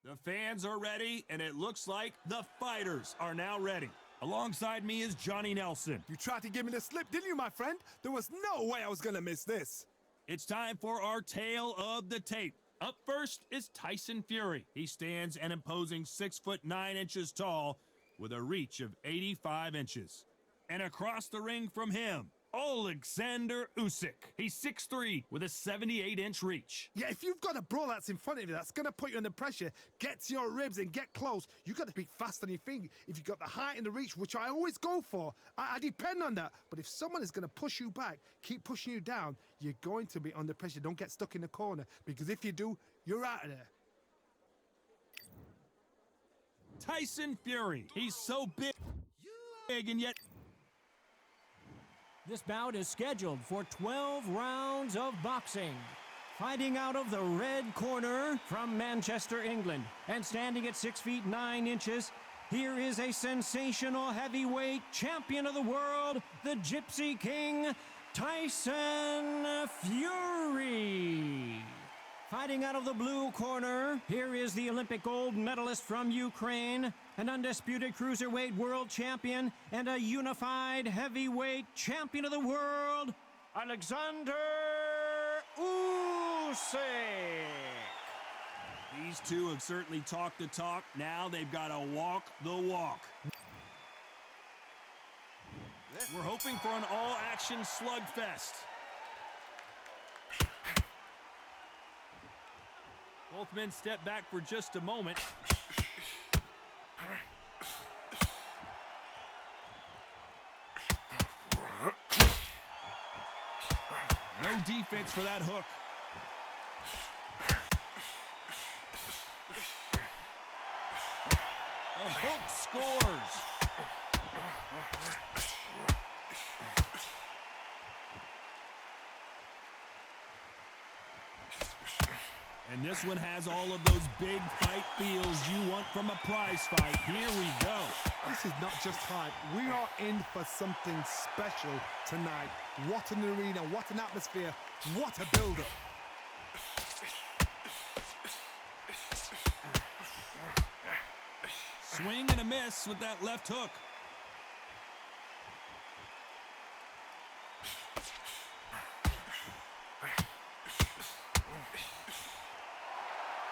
The fans are ready, and it looks like the fighters are now ready. Alongside me is Johnny Nelson. You tried to give me the slip, didn't you, my friend? There was no way I was going to miss this. It's time for our tale of the tape. Up first is Tyson Fury. He stands an imposing 6'9" tall with a reach of 85 inches. And across the ring from him, Oleksandr Usyk. He's 6'3" with a 78-inch reach. Yeah, if you've got a brawl that's in front of you that's going to put you under pressure, get to your ribs and get close, you've got to be fast on your feet. If you've got the height and the reach, which I always go for, I depend on that. But if someone is going to push you back, keep pushing you down, you're going to be under pressure. Don't get stuck in the corner, because if you do, you're out of there. Tyson Fury. He's so big and yet... This bout is scheduled for 12 rounds of boxing. Fighting out of the red corner from Manchester, England, and standing at 6'9", here is a sensational heavyweight champion of the world, the Gypsy King, Tyson Fury. Fighting out of the blue corner, here is the Olympic gold medalist from Ukraine, an undisputed cruiserweight world champion, and a unified heavyweight champion of the world, Oleksandr Usyk. These two have certainly talked the talk. Now they've got to walk the walk. We're hoping for an all-action slugfest. Both men step back for just a moment. No defense for that hook. The hook scores. And this one has all of those big fight feels you want from a prize fight. Here we go. This is not just hype. We are in for something special tonight. What an arena, what an atmosphere, what a build-up. Swing and a miss with that left hook.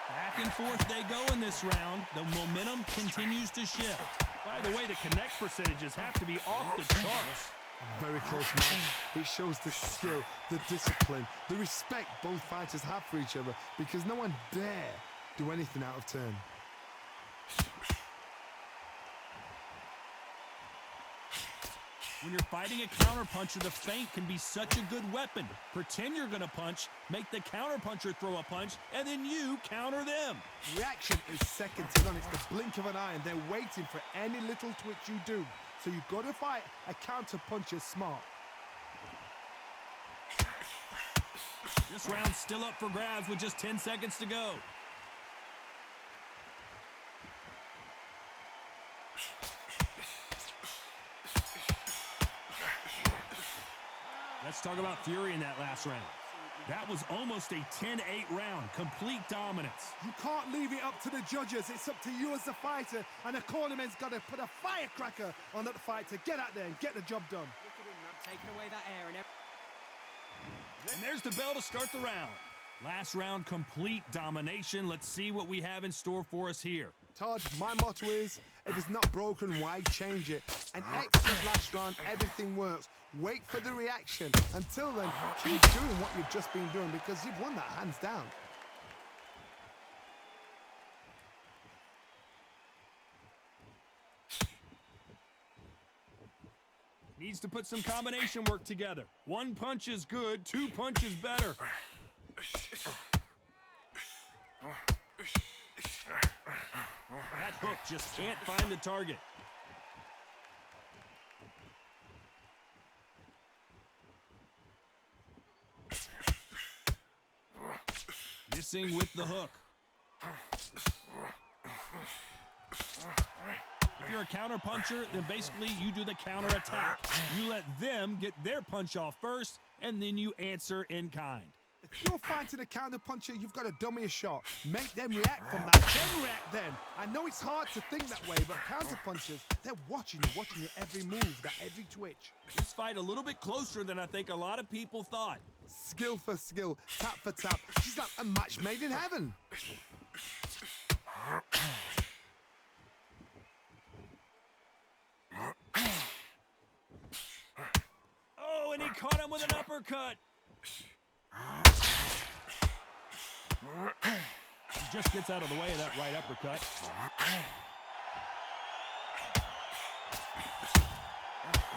Back and forth they go in this round. The momentum continues to shift. By the way, the connect percentages have to be off the charts. Very close match. It shows the skill, the discipline, the respect both fighters have for each other, because no one dare do anything out of turn. When you're fighting a counterpuncher, the feint can be such a good weapon. Pretend you're going to punch, make the counterpuncher throw a punch, and then you counter them. Reaction is second to none. It's the blink of an eye, and they're waiting for any little twitch you do. So you've got to fight a counterpuncher smart. This round's still up for grabs with just 10 seconds to go. Let's talk about Fury in that last round. That was almost a 10-8 round, complete dominance. You can't leave it up to the judges. It's up to you as the fighter, and the cornerman's got to put a firecracker on that fight to get out there and get the job done. Look at him, taking away that air And there's the bell to start the round. Last round, complete domination. Let's see what we have in store for us here. Todd, my motto is, if it's not broken, why change it? An excellent last round, everything works. Wait for the reaction. Until then, keep doing what you've just been doing, because you've won that hands down. Needs to put some combination work together. One punch is good, two punches better. That hook just can't find the target. Missing with the hook. If you're a counter puncher, then basically you do the counter attack. You let them get their punch off first, and then you answer in kind. If you're fighting a counter-puncher, you've got to dummy a shot. Make them react from that. Then react then. I know it's hard to think that way, but counter-punchers, they're watching your every move, that every twitch. This fight a little bit closer than I think a lot of people thought. Skill for skill, tap for tap. She's like a match made in heaven. Oh, and he caught him with an uppercut. He just gets out of the way of that right uppercut.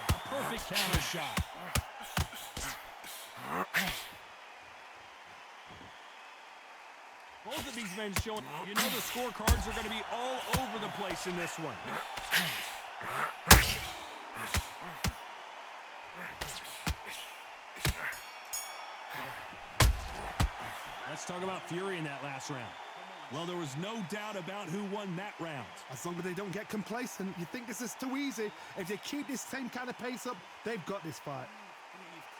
A perfect counter shot. Both of these men showing, you know the scorecards are going to be all over the place in this one. Let's talk about Fury in that last round. Well, there was no doubt about who won that round. As long as they don't get complacent, you think this is too easy. If they keep this same kind of pace up, they've got this fight.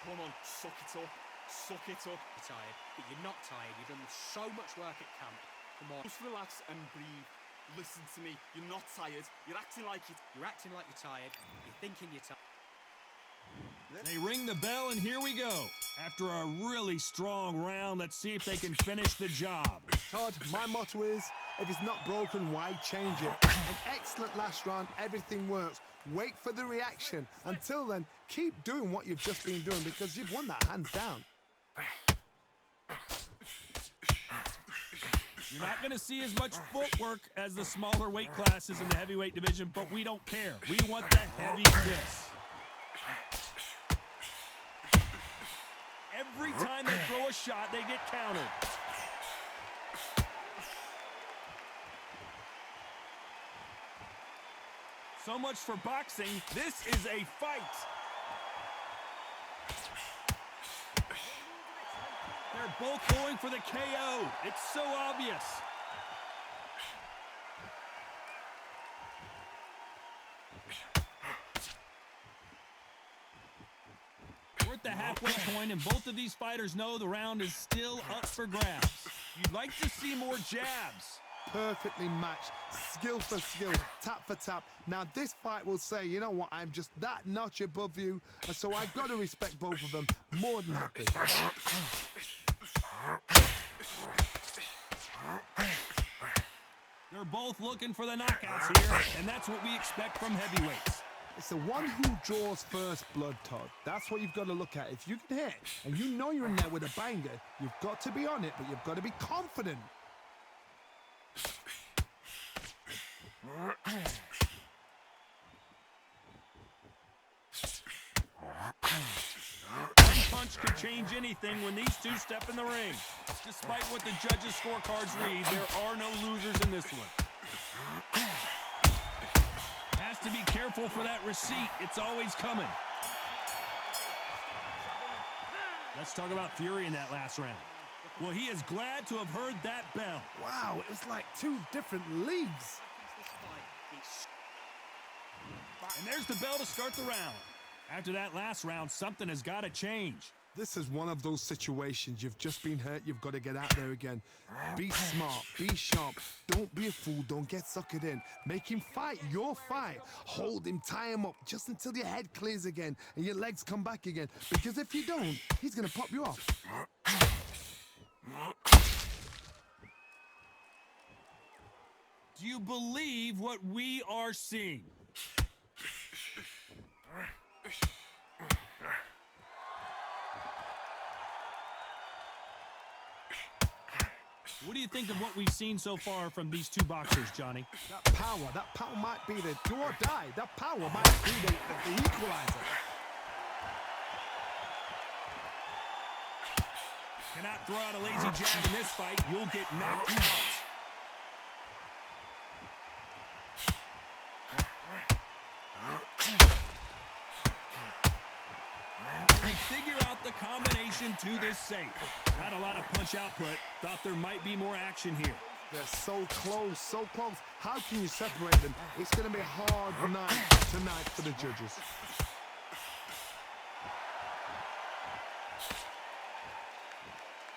Come on, suck it up. Suck it up. You're tired, but you're not tired. You've done so much work at camp. Come on. Just relax and breathe. Listen to me. You're not tired. You're acting like it. You're acting like you're tired. You're thinking you're tired. They ring the bell, and here we go. After a really strong round, let's see if they can finish the job. Todd, my motto is, if it's not broken, why change it? An excellent last round, everything works. Wait for the reaction. Until then, keep doing what you've just been doing because you've won that hands down. You're not going to see as much footwork as the smaller weight classes in the heavyweight division, but we don't care. We want the heavy hits. Every time they throw a shot, they get countered. So much for boxing. This is a fight. They're both going for the KO. It's so obvious. We're at the halfway point, and both of these fighters know the round is still up for grabs. You'd like to see more jabs. Perfectly matched, skill for skill, tap for tap. Now this fight will say, you know what, I'm just that notch above you, and so I've got to respect both of them. More than happy. They're both looking for the knockouts here, and that's what we expect from heavyweights. It's the one who draws first blood, Todd. That's what you've got to look at. If you can hit, and you know you're in there with a banger, you've got to be on it, but you've got to be confident. One punch could change anything when these two step in the ring. Despite what the judges' scorecards read, there are no losers in this one. Has to be careful for that receipt. It's always coming. Let's talk about Fury in that last round. Well, he is glad to have heard that bell. Wow, it's like two different leagues. And there's the bell to start the round. After that last round, something has got to change. This is one of those situations. You've just been hurt. You've got to get out there again. Be smart. Be sharp. Don't be a fool. Don't get suckered in. Make him fight your fight. Hold him. Tie him up just until your head clears again and your legs come back again. Because if you don't, he's going to pop you off. Do you believe what we are seeing? What do you think of what we've seen so far from these two boxers, Johnny? That power might be the do or die. That power might be the equalizer. Cannot throw out a lazy jab in this fight. You'll get knocked out. And figure out the combination to this safe. Not a lot of punch output. Thought there might be more action here. They're so close, so close. How can you separate them? It's going to be a hard night tonight for the judges.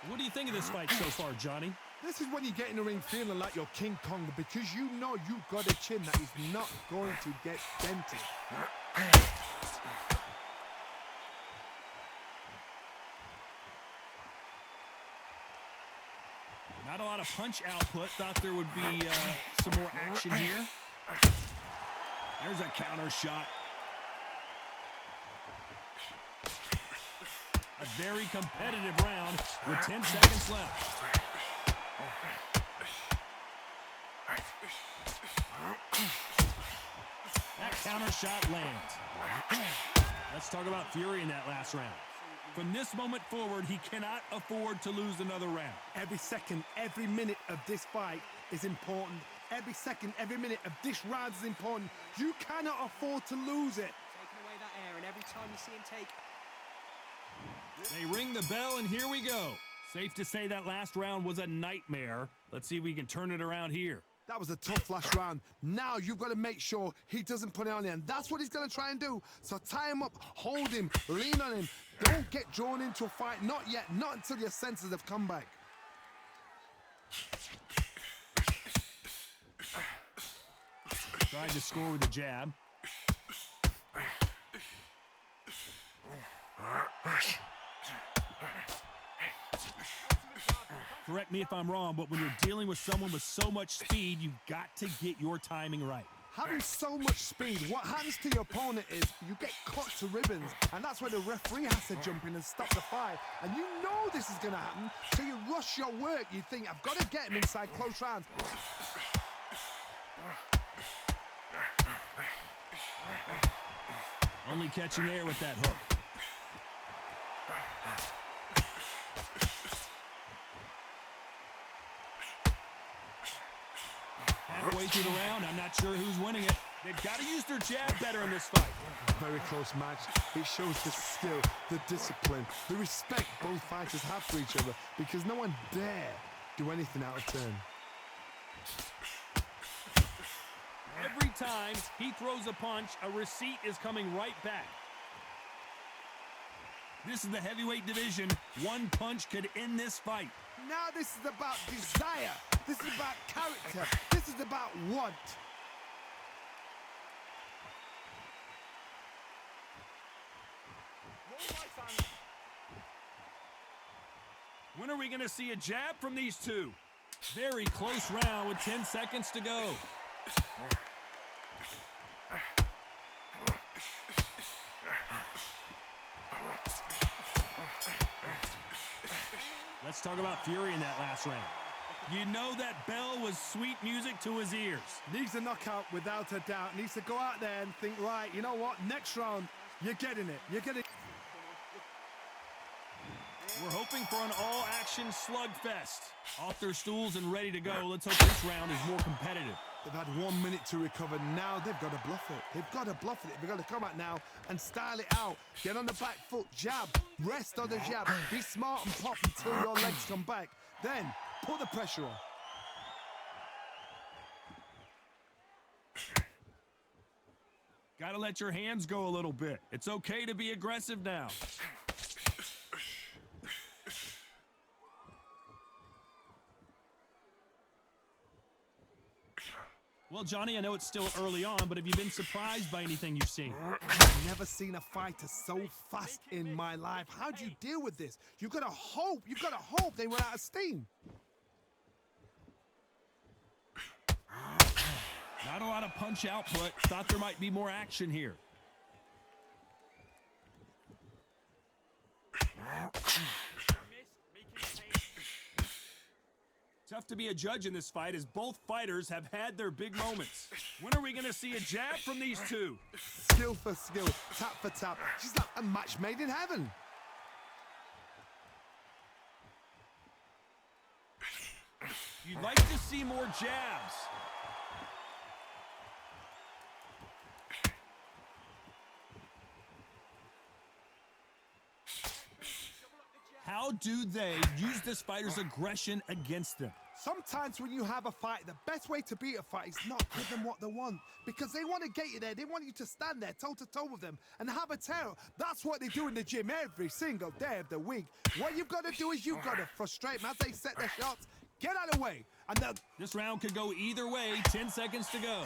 What do you think of this fight so far, Johnny? This is when you get in the ring feeling like you're King Kong because you know you've got a chin that is not going to get dented. Not a lot of punch output. Thought there would be some more action here. There's a counter shot. A very competitive round with 10 seconds left. That counter shot lands. Let's talk about Fury in that last round. From this moment forward, he cannot afford to lose another round. Every second, every minute of this fight is important. Every second, every minute of this round is important. You cannot afford to lose it. Taking away that air, and every time you see him take... They ring the bell, and here we go. Safe to say that last round was a nightmare. Let's see if we can turn it around here. That was a tough last round. Now you've got to make sure he doesn't put it on you, and that's what he's going to try and do. So tie him up, hold him, lean on him. Don't get drawn into a fight. Not yet. Not until your senses have come back. Tried to score with a jab. Correct me if I'm wrong, but when you're dealing with someone with so much speed, you've got to get your timing right. Having so much speed, what happens to your opponent is you get cut to ribbons, and that's where the referee has to jump in and stop the fight. And you know this is going to happen, so you rush your work. You think, I've got to get him inside close rounds. Only catching air with that hook. Halfway through the round, I'm not sure who's winning it. They've got to use their jab better in this fight. Very close match. It shows the skill, the discipline, the respect both fighters have for each other because no one dare do anything out of turn. Every time he throws a punch, a receipt is coming right back. This is the heavyweight division. One punch could end this fight. Now this is about desire. This is about character. This is about want. When are we going to see a jab from these two? Very close round with 10 seconds to go. Let's talk about Fury in that last round. You know that bell was sweet music to his ears. Needs a knockout without a doubt. Needs to go out there and think, right, you know what? Next round, you're getting it. You're getting it. We're hoping for an all-action slugfest. Off their stools and ready to go. Let's hope this round is more competitive. They've had 1 minute to recover. Now they've got to bluff it. They've got to bluff it. They've got to come out now and style it out. Get on the back foot, jab, rest on the jab. Be smart and pop until your legs come back. Then put the pressure on. Got to let your hands go a little bit. It's okay to be aggressive now. Well, Johnny, I know it's still early on, but have you been surprised by anything you've seen? I've never seen a fighter so fast in my life. How do you deal with this? You've got to hope. You've got to hope they run out of steam. Not a lot of punch output. Thought there might be more action here. Tough to be a judge in this fight as both fighters have had their big moments. When are we going to see a jab from these two? Skill for skill, tap for tap. She's like a match made in heaven. You'd like to see more jabs. How do they use this fighter's aggression against them? Sometimes when you have a fight, the best way to beat a fight is not give them what they want. Because they want to get you there. They want you to stand there toe-to-toe with them and have a tear. That's what they do in the gym every single day of the week. What you've got to do is you've got to frustrate them as they set their shots. Get out of the way. And they'll... This round could go either way. 10 seconds to go.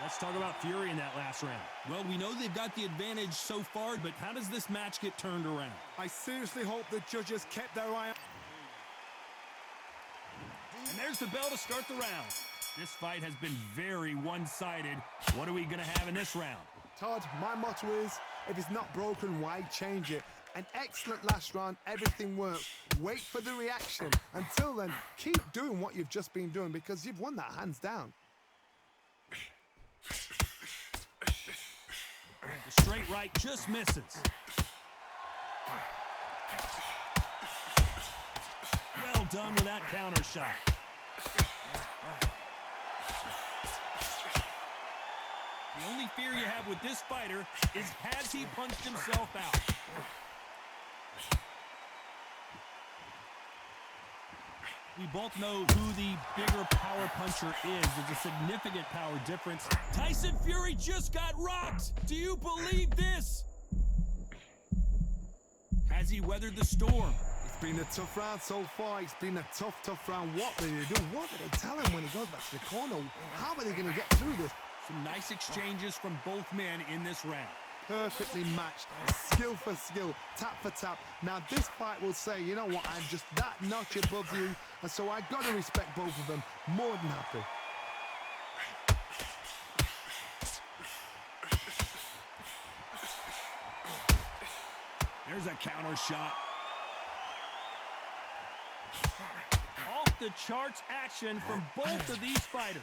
Let's talk about Fury in that last round. Well, we know they've got the advantage so far, but how does this match get turned around? I seriously hope the judges kept their eye on... And there's the bell to start the round. This fight has been very one-sided. What are we going to have in this round? Todd, my motto is, if it's not broken, why change it? An excellent last round, everything worked. Wait for the reaction. Until then, keep doing what you've just been doing because you've won that hands down. The straight right just misses. Well done with that counter shot. The only fear you have with this fighter is has he punched himself out? We both know who the bigger power puncher is. There's a significant power difference. Tyson Fury just got rocked. Do you believe this? Has he weathered the storm? It's been a tough round so far. It's been a tough round. What will they do? What will they tell him when he goes back to the corner? How are they going to get through this? Some nice exchanges from both men in this round. Perfectly matched, skill for skill, tap for tap. Now this fight will say, you know what, I'm just that notch above you, and so I got to respect both of them. More than happy. There's a counter shot. Off the charts action from both of these fighters.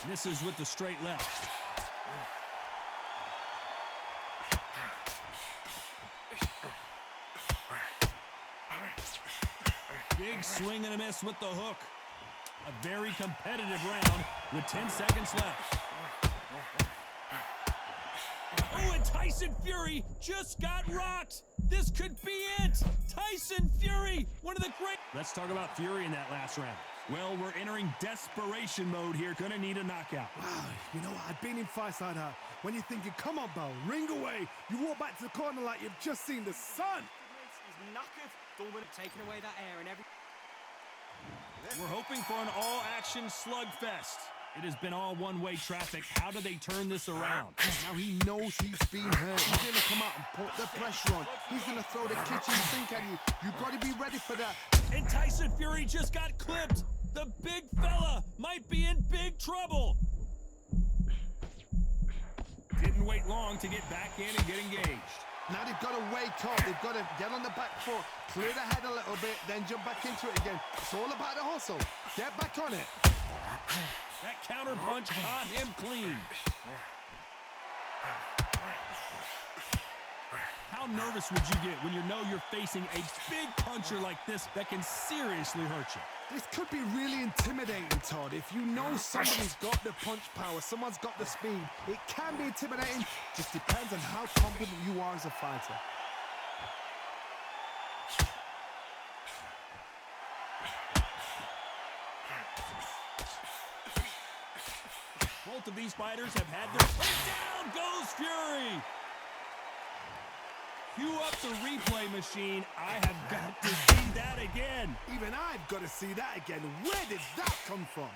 Misses with the straight left. Big swing and a miss with the hook. A very competitive round with 10 seconds left. Oh, and Tyson Fury just got rocked. This could be it. Tyson Fury, one of the great... Let's talk about Fury in that last round. Well, we're entering desperation mode here. Gonna need a knockout. Wow, you know what? I've been in fights like that. When you're thinking, come on, Bell, ring away. You walk back to the corner like you've just seen the sun. He's knackered. Don't want taking away that air and every... We're hoping for an all-action slugfest. It has been all one-way traffic. How do they turn this around? Now he knows he's been hurt. He's going to come out and put the pressure on. He's going to throw the kitchen sink at you. You've got to be ready for that. And Tyson Fury just got clipped. The big fella might be in big trouble. Didn't wait long to get back in and get engaged. Now they've got to wake up. They've got to get on the back foot, clear the head a little bit, then jump back into it again. It's all about the hustle. Get back on it. That counter punch caught him clean. How nervous would you get when you know you're facing a big puncher like this that can seriously hurt you? This could be really intimidating, Todd. If you know somebody's got the punch power, someone's got the speed, it can be intimidating. Just depends on how confident you are as a fighter. Both of these fighters have had their... Down goes Fury! Cue up the replay machine. I have got to see that again. Even I've got to see that again. Where did that come from?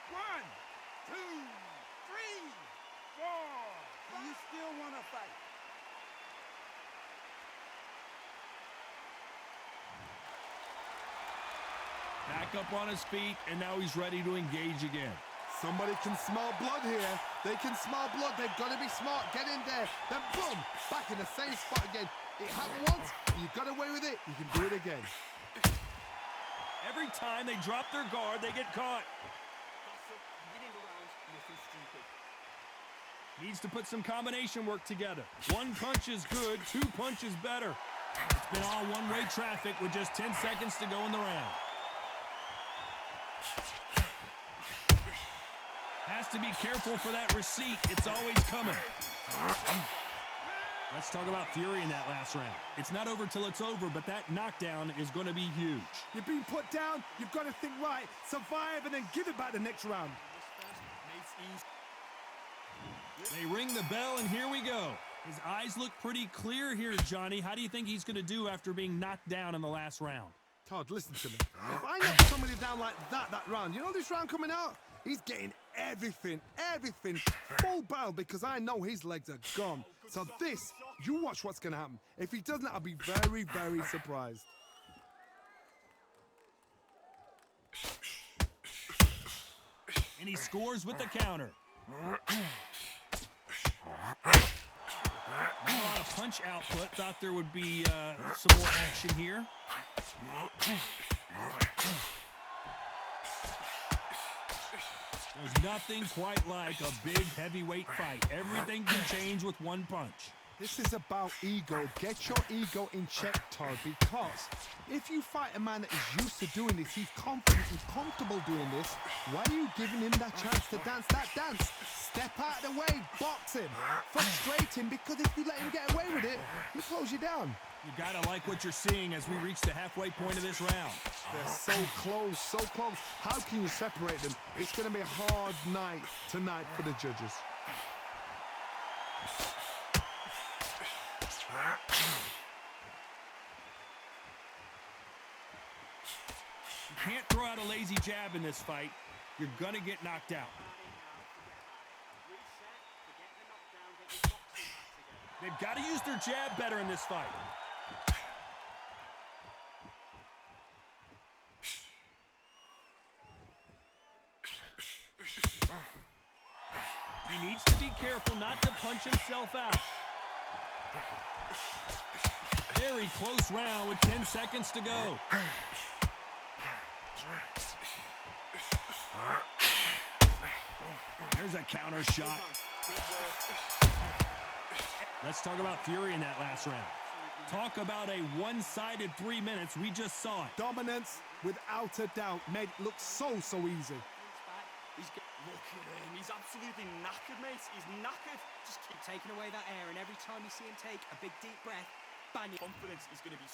One, two, three, four. Do you still want to fight? Back up on his feet, and now he's ready to engage again. Somebody can smell blood here. They can smell blood. They've got to be smart. Get in there. Then boom, back in the same spot again. It happened once. You got away with it. You can do it again. Every time they drop their guard, they get caught. Beginning the round. Needs to put some combination work together. One punch is good, two punches better. It's been all one-way traffic with just 10 seconds to go in the round. Has to be careful for that receipt. It's always coming. Let's talk about Fury in that last round. It's not over till it's over, but that knockdown is going to be huge. You're being put down, you've got to think right, survive, and then give it back the next round. They ring the bell, and here we go. His eyes look pretty clear here, Johnny. How do you think he's going to do after being knocked down in the last round? Todd, listen to me. If I knock somebody down like that round, you know this round coming out? He's getting everything, full barrel, because I know his legs are gone. So this, you watch what's going to happen. If he doesn't, I'll be very, very surprised. And he scores with the counter. Not a lot of punch output. Thought there would be some more action here. There's nothing quite like a big heavyweight fight. Everything can change with one punch. This is about ego. Get your ego in check, Todd, because if you fight a man that is used to doing this, he's confident, he's comfortable doing this, why are you giving him that chance to dance that dance? Step out of the way, box him, frustrate him, because if you let him get away with it, he'll close you down. You gotta like what you're seeing as we reach the halfway point of this round. They're so close, so close. How can you separate them? It's going to be a hard night tonight for the judges. You can't throw out a lazy jab in this fight. You're gonna get knocked out. They've got to use their jab better in this fight. He needs to be careful not to punch himself out. Very close round with 10 seconds to go. There's a counter shot. Let's talk about Fury in that last round. Talk about a one-sided 3 minutes. We just saw it. Dominance, without a doubt, made it look so easy. Look at him, he's absolutely knackered, mate. He's knackered. Just keep taking away that air, and every time you see him take a big deep breath, bang it. Confidence is going to be...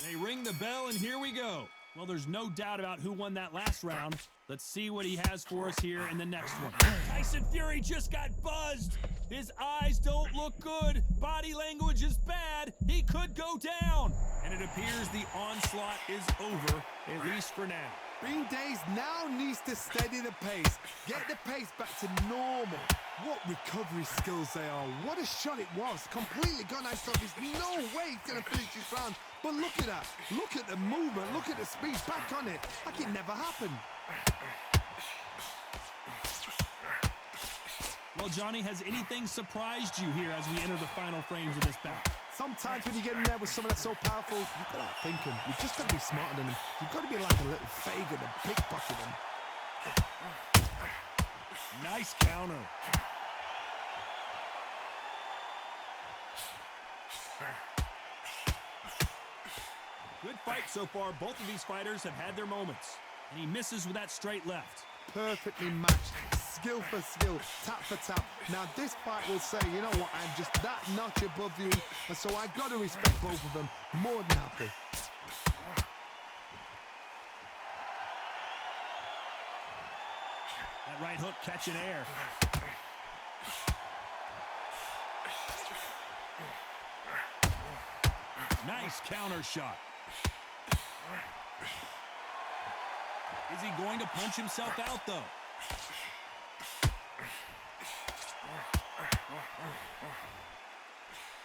They ring the bell, and here we go. Well, there's no doubt about who won that last round. Let's see what he has for us here in the next one. Tyson Fury just got buzzed. His eyes don't look good. Body language is bad. He could go down. And it appears the onslaught is over, at least for now. Bean Days now needs to steady the pace. Get the pace back to normal. What recovery skills they are. What a shot it was. Completely gone. I thought there's no way he's going to finish this round. But look at that. Look at the movement. Look at the speed. Back on it. Like it never happened. Well, Johnny, has anything surprised you here as we enter the final frames of this bout? Sometimes when you get in there with someone that's so powerful, you've got to think him. You've just got to be smarter than him. You've got to be like a little Fagin and pickpocket him. Nice counter. Good fight so far. Both of these fighters have had their moments. And he misses with that straight left. Perfectly matched. Skill for skill, tap for tap. Now this fight will say, you know what, I'm just that notch above you, and so I got to respect both of them. More than happy. That right hook catching air. Nice counter shot. Is he going to punch himself out, though?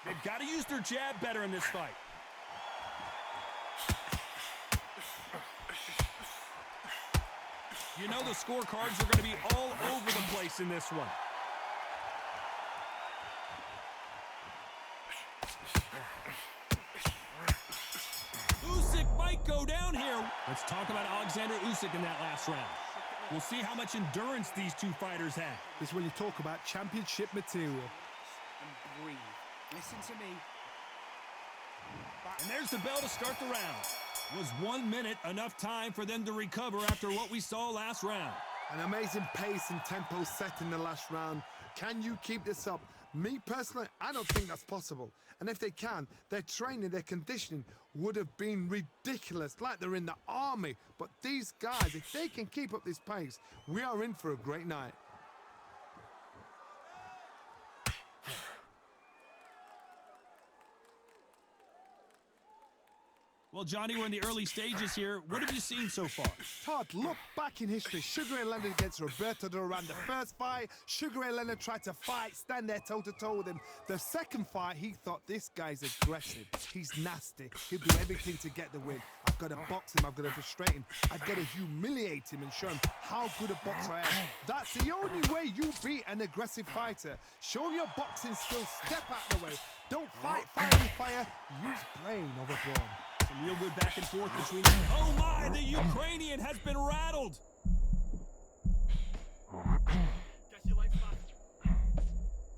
They've got to use their jab better in this fight. You know the scorecards are going to be all over the place in this one. Usyk might go down here. Let's talk about Oleksandr Usyk in that last round. We'll see how much endurance these two fighters have. This is when you talk about championship material. And breathe. Listen to me. And there's the bell to start the round. Was 1 minute enough time for them to recover after what we saw last round? An amazing pace and tempo set in the last round. Can you keep this up? Me personally, I don't think that's possible. And if they can, their training, their conditioning would have been ridiculous, like they're in the army. But these guys, if they can keep up this pace, we are in for a great night. Well, Johnny, we're in the early stages here. What have you seen so far? Todd, look back in history. Sugar Ray Leonard against Roberto Duran. The first fight, Sugar Ray Leonard tried to fight, stand there toe-to-toe with him. The second fight, he thought, this guy's aggressive. He's nasty. He'll do everything to get the win. I've got to box him. I've got to frustrate him. I've got to humiliate him and show him how good a boxer I am. That's the only way you beat an aggressive fighter. Show your boxing skills. Step out of the way. Don't fight fire with fire. Use brain over brawn. Some real good back and forth between them. Oh my, the Ukrainian has been rattled. Get your legs back.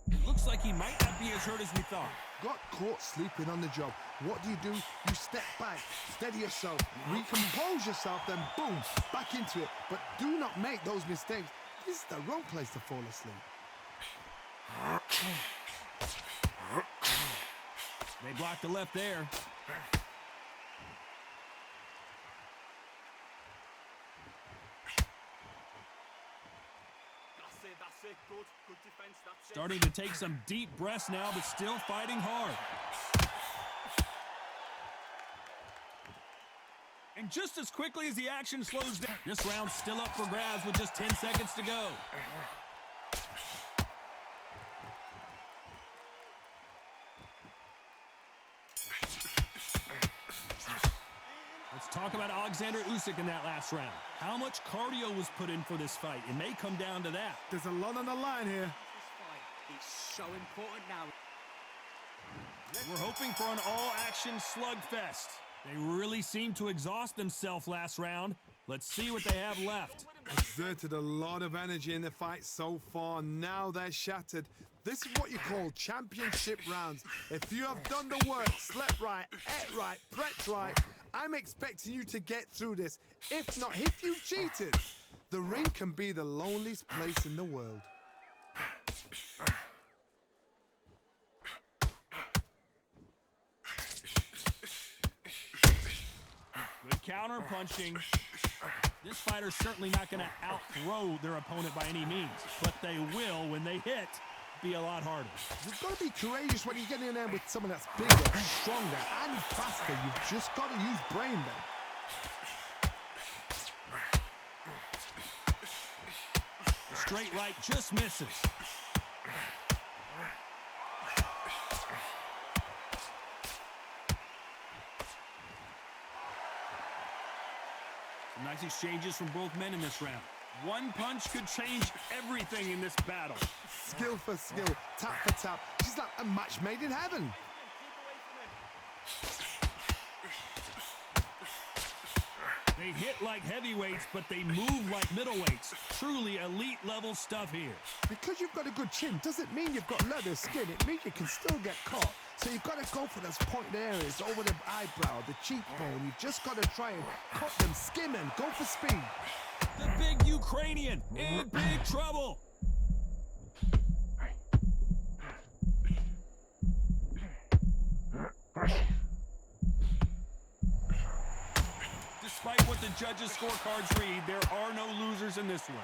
It looks like he might not be as hurt as we thought. Got caught sleeping on the job. What do? You step back, steady yourself, recompose yourself, then boom, back into it. But do not make those mistakes. This is the wrong place to fall asleep. They blocked the left there. That's it. Good defense. That's it. Starting to take some deep breaths now, but still fighting hard. And just as quickly as the action slows down, this round's still up for grabs with just 10 seconds to go. Let's talk about Oleksandr Usyk in that last round. How much cardio was put in for this fight? It may come down to that. There's a lot on the line here. This fight, it's so important now. We're hoping for an all-action slugfest. They really seemed to exhaust themselves last round. Let's see what they have left. Exerted a lot of energy in the fight so far. Now they're shattered. This is what you call championship rounds. If you have done the work, slept right, ate right, prepped right, I'm expecting you to get through this. If not, if you cheated, the ring can be the loneliest place in the world. Good counter punching. This fighter's certainly not going to outthrow their opponent by any means, but they will, when they hit, be a lot harder. You've got to be courageous when you get in there with someone that's bigger, stronger, and faster. You've just got to use brain then. The straight right just misses. Some nice exchanges from both men in this round. One punch could change everything in this battle. Skill for skill, tap for tap. She's like a match made in heaven. They hit like heavyweights, but they move like middleweights. Truly elite level stuff here. Because you've got a good chin doesn't mean you've got leather skin. It means you can still get caught. So you've got to go for those pointed areas over the eyebrow, the cheekbone. You've just got to try and cut them, skim them, go for speed. The big Ukrainian in big trouble. Despite what the judges' scorecards read, there are no losers in this one.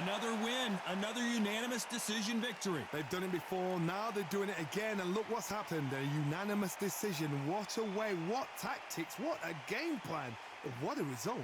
Another win, another unanimous decision victory. They've done it before, now they're doing it again, and look what's happened. A unanimous decision. What a way, what tactics, what a game plan. What a result.